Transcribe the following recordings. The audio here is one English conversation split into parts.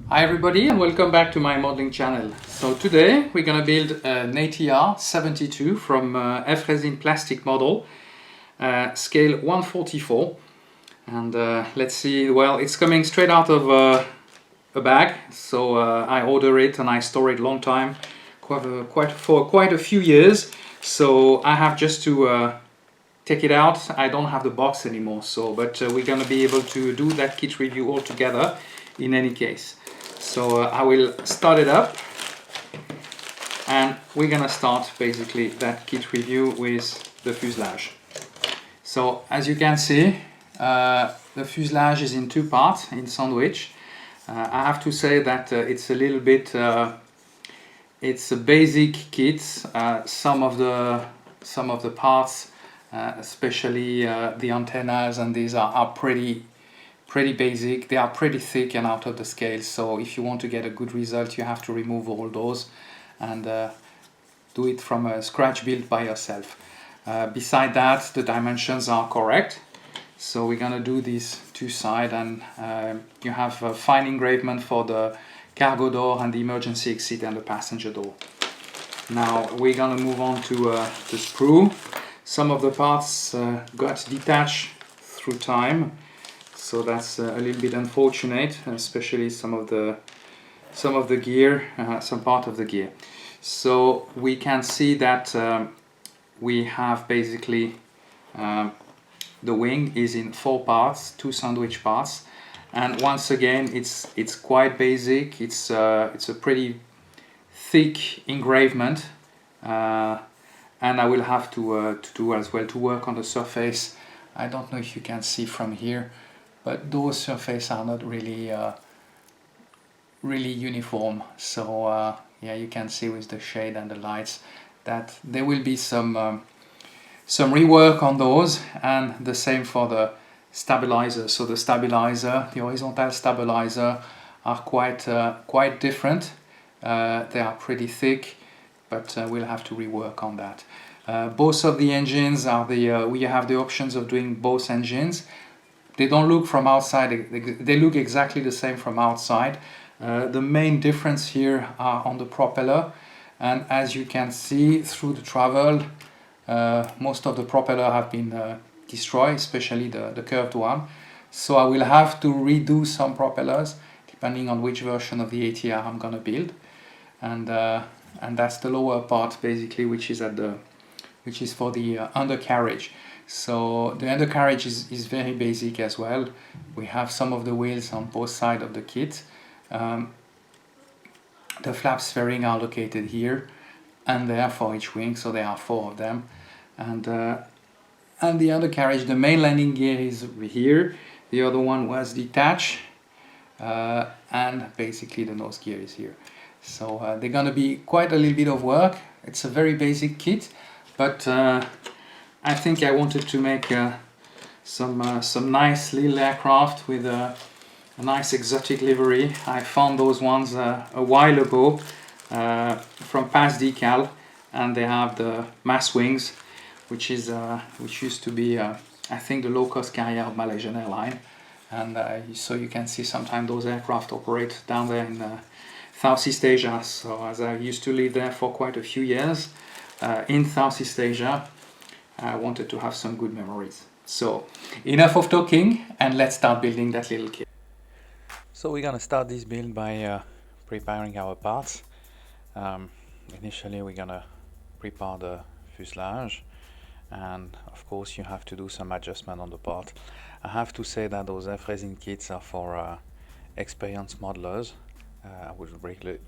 Hi everybody and welcome back to my modeling channel. So today we're going to build an ATR-72 from F-Rsin plastic model, scale 144. And let's see, well, it's coming straight out of a bag, so I ordered it and I store it long time, for quite a few years. So I have just to take it out. I don't have the box anymore, so but we're going to be able to do that kit review all together in any case. So I will start it up and we're gonna start basically that kit review with the fuselage. So as you can see, the fuselage is in two parts in sandwich. I have to say that it's a little bit, it's a basic kit. Some of the parts, especially the antennas and these are pretty basic. They are pretty thick and out of the scale, so if you want to get a good result you have to remove all those and do it from a scratch build by yourself. Beside that, the dimensions are correct, so we're gonna do these two sides, and you have a fine engravement for the cargo door and the emergency exit and the passenger door. Now we're gonna move on to the sprue. Some of the parts got detached through time, so that's a little bit unfortunate, especially some of the gear, some part of the gear. So we can see that we have basically the wing is in 4 parts, 2 sandwich parts, and once again it's quite basic. It's a pretty thick engravement, and I will have to do as well to work on the surface. I don't know if you can see from here, but those surfaces are not really uniform. So yeah, you can see with the shade and the lights that there will be some rework on those, and the same for the stabilizer. So the stabilizer, the horizontal stabilizer, are quite different. They are pretty thick, but we'll have to rework on that. Both of the engines are we have the options of doing both engines. They don't look from outside, they look exactly the same from outside. The main difference here are on the propeller, and as you can see through the travel, most of the propeller have been destroyed, especially the curved one. So I will have to redo some propellers depending on which version of the ATR I'm gonna build, and that's the lower part basically, which is for the undercarriage. So the undercarriage is very basic as well. We have some of the wheels on both sides of the kit. The flaps fairing are located here and there for each wing, so there are 4 of them. And the undercarriage, the main landing gear is here. The other one was detached, and basically the nose gear is here. So they're gonna be quite a little bit of work. It's a very basic kit, but I think I wanted to make some nice little aircraft with a nice exotic livery. I found those ones a while ago from PAS Decals, and they have the mass wings, which used to be I think the low-cost carrier of Malaysian Airlines. And so you can see sometimes those aircraft operate down there in Southeast Asia. So as I used to live there for quite a few years in Southeast Asia, I wanted to have some good memories. So enough of talking, and let's start building that little kit. So we're gonna start this build by preparing our parts. Initially we're gonna prepare the fuselage, and of course you have to do some adjustment on the part. I have to say that those F-Rsin kits are for experienced modelers. I would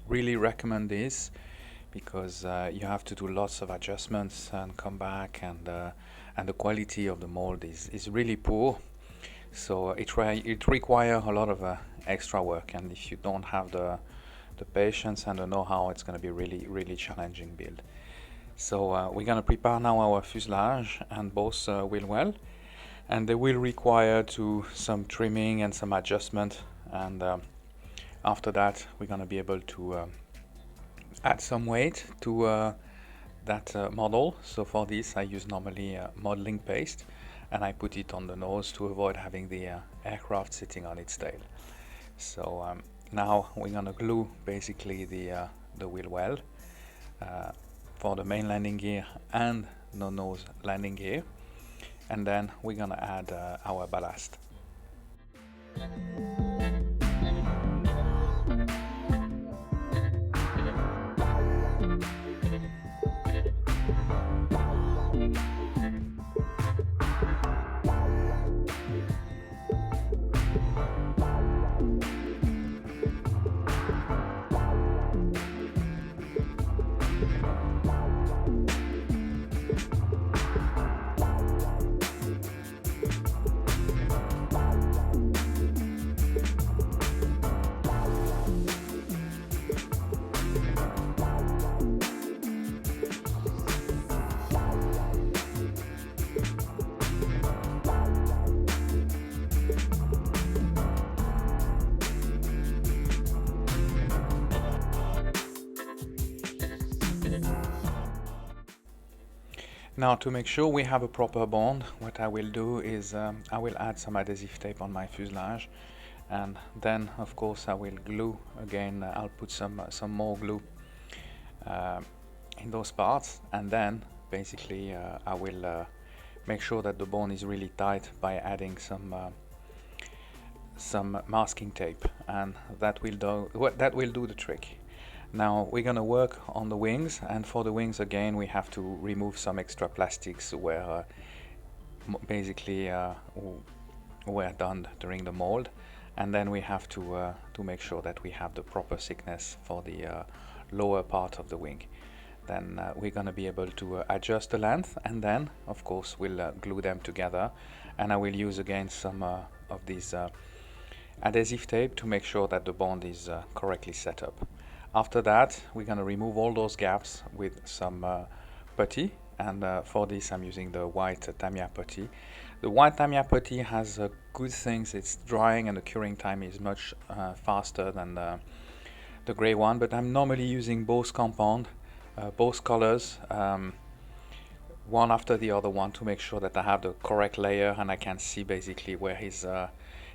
really recommend this, because you have to do lots of adjustments and come back, and the quality of the mold is really poor. So it requires a lot of extra work, and if you don't have the patience and the know-how, it's going to be really challenging build. So we're going to prepare now our fuselage and both wheel well, and they will require some trimming and some adjustment, and after that we're going to be able to add some weight to that model. So for this I use normally modeling paste, and I put it on the nose to avoid having the aircraft sitting on its tail. So Now we're gonna glue basically the wheel well for the main landing gear and the nose landing gear, and then we're gonna add our ballast. Now, to make sure we have a proper bond, what I will do is I will add some adhesive tape on my fuselage, and then of course I will glue again. I'll put some more glue in those parts, and then basically I will make sure that the bond is really tight by adding some masking tape, and that will do the trick. Now we're gonna work on the wings, and for the wings again we have to remove some extra plastics where basically were done during the mold, and then we have to make sure that we have the proper thickness for the lower part of the wing. Then we're gonna be able to adjust the length, and then of course we'll glue them together, and I will use again some of these adhesive tape to make sure that the bond is correctly set up. After that, we're going to remove all those gaps with some putty, and for this I'm using the white Tamiya putty. The white Tamiya putty has good things. It's drying and the curing time is much faster than the gray one, but I'm normally using both compound, both colors, one after the other one, to make sure that I have the correct layer and I can see basically where is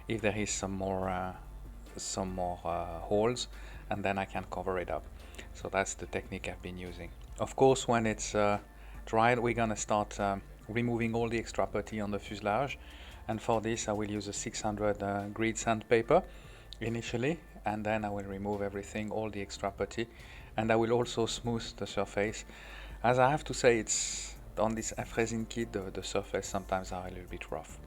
if there is some more holes, and then I can cover it up. So that's the technique I've been using. Of course, when it's dried, we're gonna start removing all the extra putty on the fuselage, and for this I will use a 600 grit sandpaper initially, and then I will remove everything, all the extra putty, and I will also smooth the surface. As I have to say, it's on this F-Rsin kit, the surface sometimes are a little bit rough.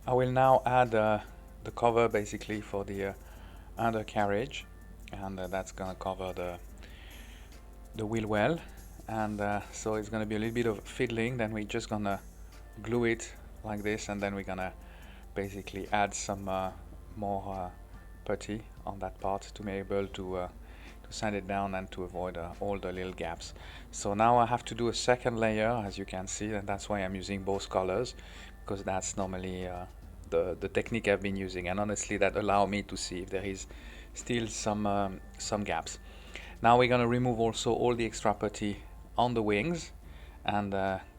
I will now add the cover basically for the undercarriage, and that's gonna cover the wheel well, and so it's gonna be a little bit of fiddling. Then we're just gonna glue it like this, and then we're gonna basically add some more putty on that part to be able to sand it down and to avoid all the little gaps. So now I have to do a second layer, as you can see, and that's why I'm using both colors, because that's normally the technique I've been using, and honestly that allows me to see if there is still some gaps. Now we're gonna remove also all the extra putty on the wings and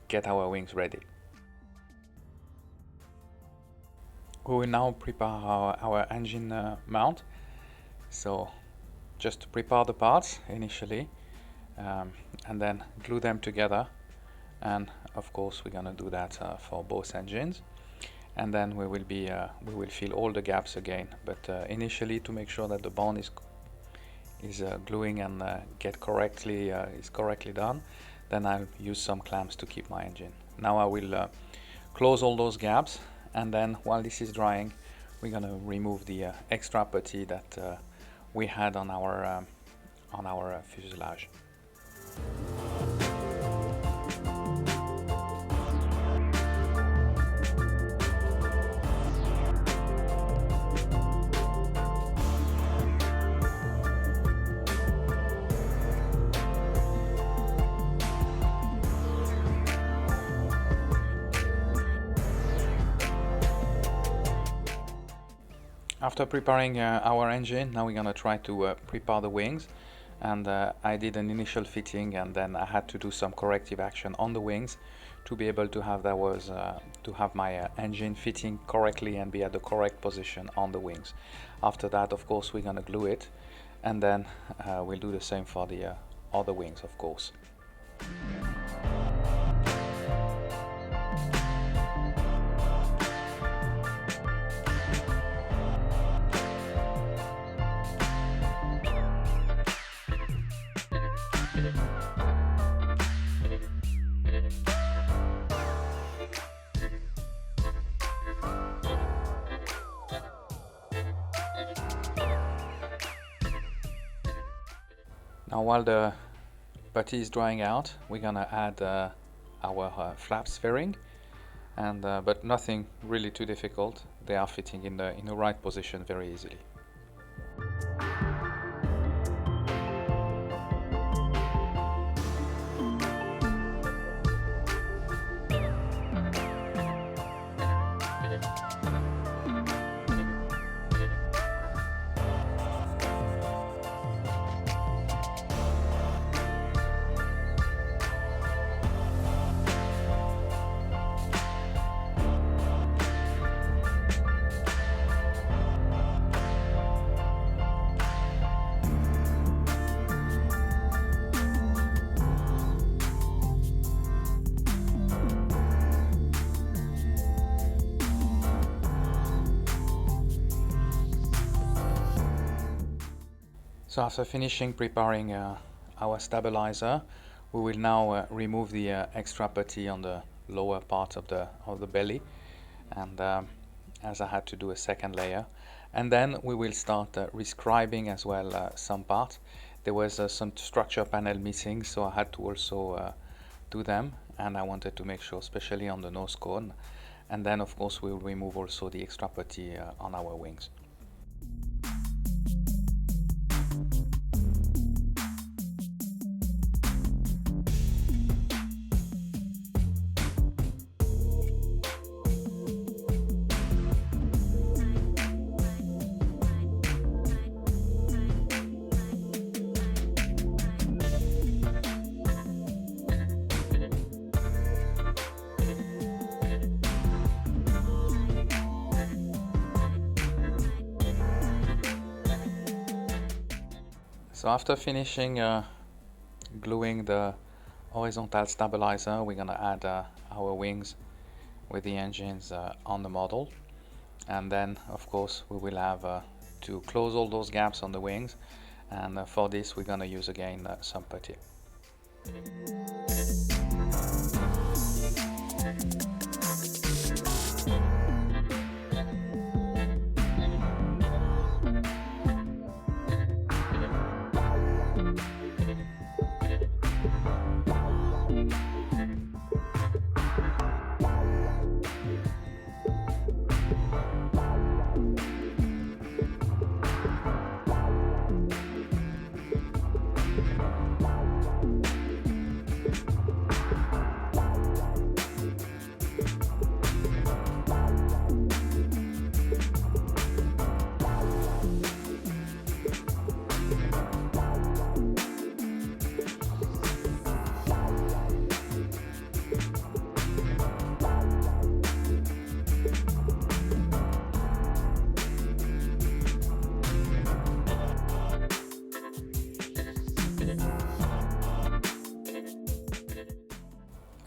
get our wings ready. We will now prepare our engine mount. So just to prepare the parts initially, and then glue them together, and of course we're gonna do that for both engines, and then we will fill all the gaps again, but initially, to make sure that the bond is gluing and is correctly done, then I'll use some clamps to keep my engine. Now I will close all those gaps, and then while this is drying, we're gonna remove the extra putty that we had on our fuselage. After preparing our engine, now we're gonna try to prepare the wings. And I did an initial fitting, and then I had to do some corrective action on the wings to be able to have to have my engine fitting correctly and be at the correct position on the wings. After that, of course, we're gonna glue it, and then we'll do the same for the other wings, of course. Now while the putty is drying out, we're gonna add our flaps fairing, and but nothing really too difficult. They are fitting in the right position very easily. So after finishing preparing our stabilizer, we will now remove the extra putty on the lower part of the belly, and as I had to do a second layer, and then we will start rescribing as well some parts. There was some structure panel missing, so I had to also do them, and I wanted to make sure, especially on the nose cone, and then of course we will remove also the extra putty on our wings. So after finishing gluing the horizontal stabilizer, we're gonna add our wings with the engines on the model, and then of course we will have to close all those gaps on the wings, and for this we're gonna use again some putty.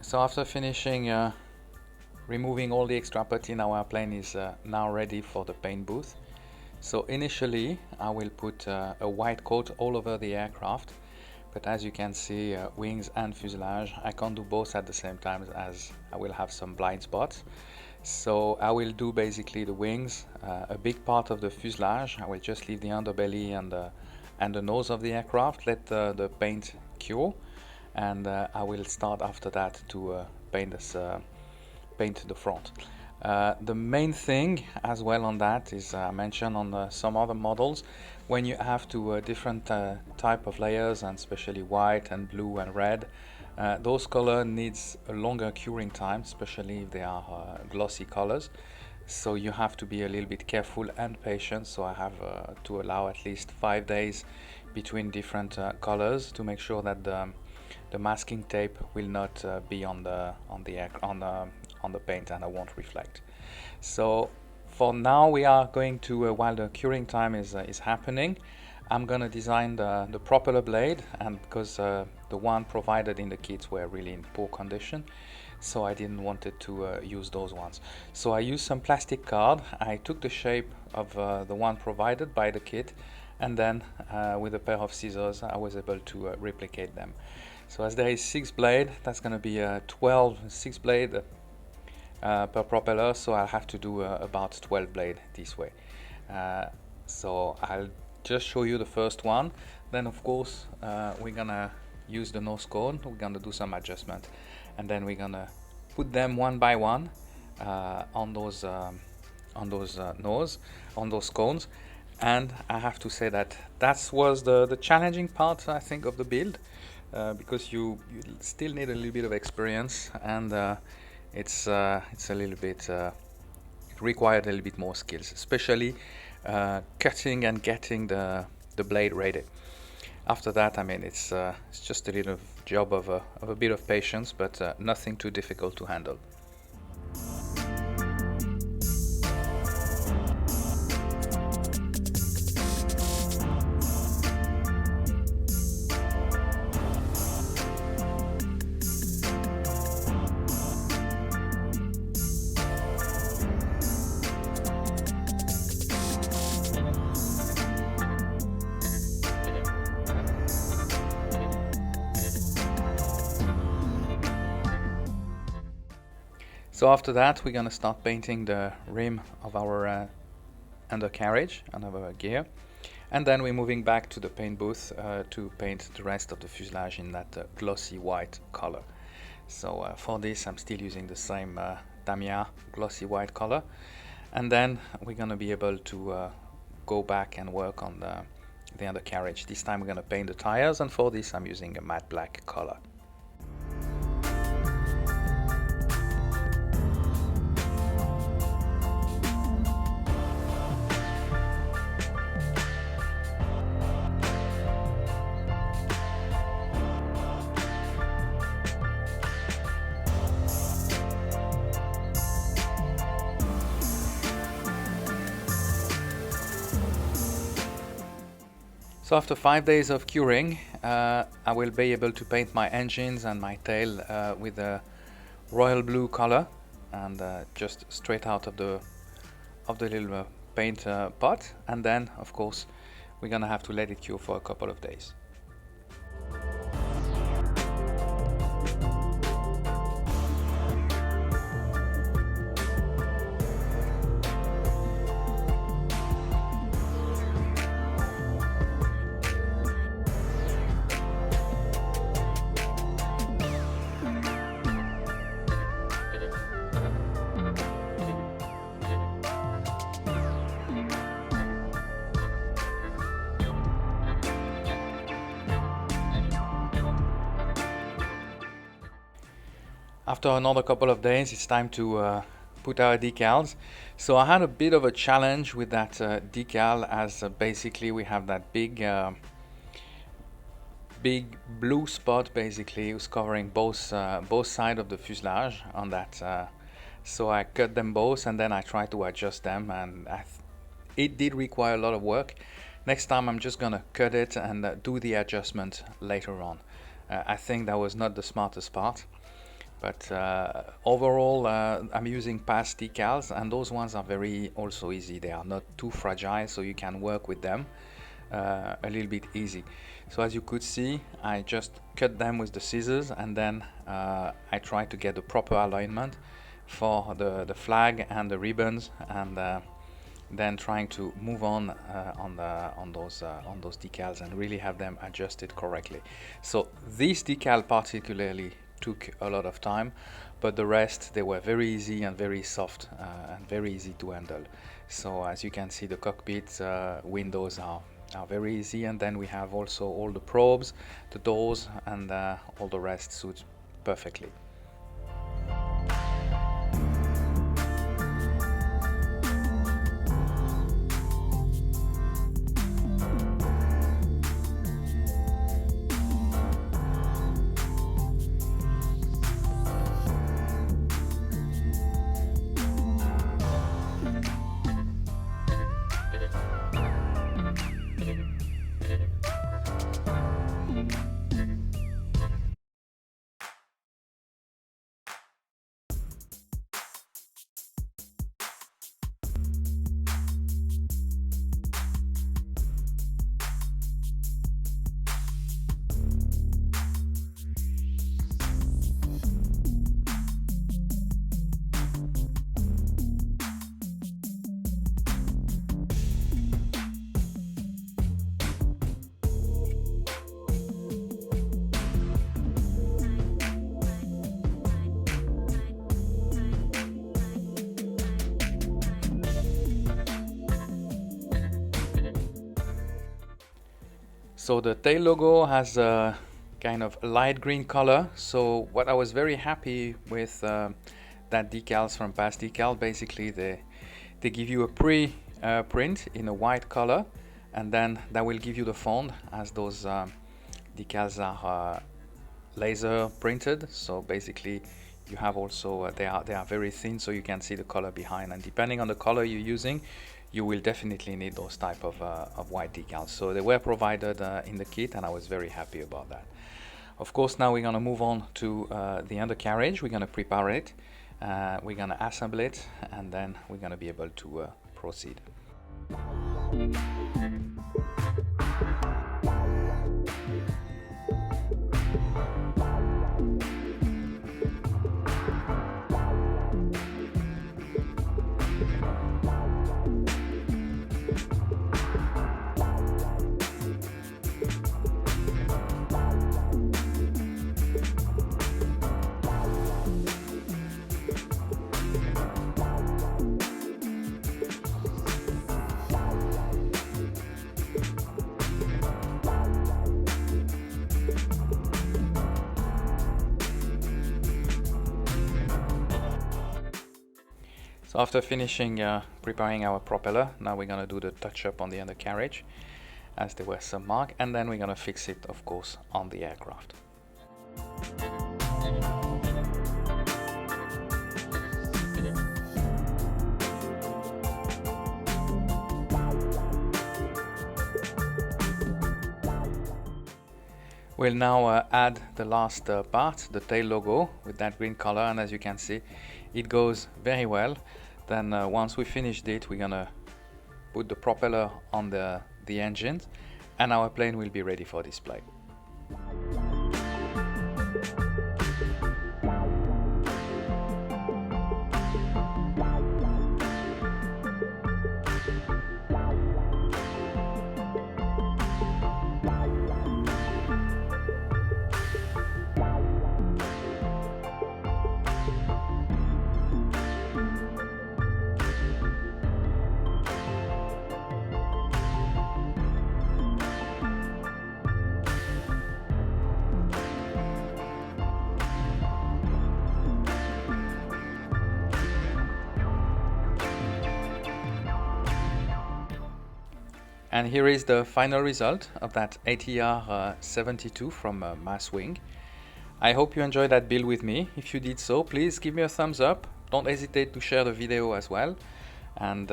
So after finishing removing all the extra putty, now our plane is now ready for the paint booth. So initially I will put a white coat all over the aircraft, but as you can see, wings and fuselage, I can't do both at the same time as I will have some blind spots. So I will do basically the wings, a big part of the fuselage. I will just leave the underbelly and the nose of the aircraft, let the paint cure, and I will start after that to paint the front. The main thing as well on that is I mentioned on some other models, when you have to different type of layers, and especially white and blue and red, those color needs a longer curing time, especially if they are glossy colors. so you have to be a little bit careful and patient. So I have to allow at least 5 days between different colors to make sure that the masking tape will not be on the paint and it won't reflect. So for now we are going to while the curing time is happening, I'm gonna design the propeller blade, and because the one provided in the kits were really in poor condition, so I didn't want it to use those ones. So I used some plastic card. I took the shape of the one provided by the kit, and then with a pair of scissors I was able to replicate them. So as there is 6 blades, that's going to be 6 blades per propeller, so I'll have to do about 12 blades this way. So I'll just show you the first one, then of course we're gonna use the nose cone, we're gonna do some adjustment, and then we're gonna put them one by one on those cones. And I have to say that was the challenging part, I think, of the build, because you still need a little bit of experience, and it's a little bit it required a little bit more skills, especially cutting and getting the blade ready. After that, I mean, it's just a little job of a bit of patience, but nothing too difficult to handle. So after that, we're gonna start painting the rim of our undercarriage and our gear, and then we're moving back to the paint booth to paint the rest of the fuselage in that glossy white color. So for this, I'm still using the same Tamiya glossy white color, and then we're gonna be able to go back and work on the undercarriage. This time we're gonna paint the tires, and for this I'm using a matte black color. So after 5 days of curing, I will be able to paint my engines and my tail with a royal blue color, and just straight out of the little paint pot. And then, of course, we're gonna have to let it cure for a couple of days. After another couple of days, it's time to put our decals. So I had a bit of a challenge with that decal, as basically we have that big blue spot basically who's covering both sides of the fuselage on that. So I cut them both, and then I tried to adjust them, and it did require a lot of work. Next time I'm just gonna cut it and do the adjustment later on. I think that was not the smartest part. But overall, I'm using PAS Decals, and those ones are very also easy. They are not too fragile, so you can work with them a little bit easy. So as you could see, I just cut them with the scissors, and then I tried to get the proper alignment for the flag and the ribbons, and then trying to move on those decals and really have them adjusted correctly. So this decal particularly took a lot of time, but the rest, they were very easy and very soft and very easy to handle. So as you can see, the cockpit windows are very easy, and then we have also all the probes, the doors, and all the rest suits perfectly. So the tail logo has a kind of light green color. So what I was very happy with that decals from PAS Decal, basically they give you a print in a white color, and then that will give you the font, as those decals are laser printed. So basically you have also they are very thin, so you can see the color behind, and depending on the color you're using, you will definitely need those type of white decals. So they were provided in the kit, and I was very happy about that. Of course, now we're going to move on to the undercarriage. We're going to prepare it, we're going to assemble it, and then we're going to be able to proceed. So after finishing preparing our propeller, now we're going to do the touch-up on the undercarriage, as there were some marks, and then we're going to fix it, of course, on the aircraft. We'll now add the last part, the tail logo, with that green color, and as you can see, it goes very well. Then once we finished it, we're gonna put the propeller on the engine, and our plane will be ready for display. And here is the final result of that ATR-72 from MassWing. I hope you enjoyed that build with me. If you did so, please give me a thumbs up. Don't hesitate to share the video as well. And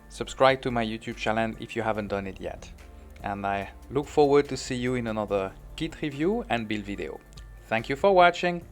subscribe to my YouTube channel if you haven't done it yet. And I look forward to see you in another kit review and build video. Thank you for watching.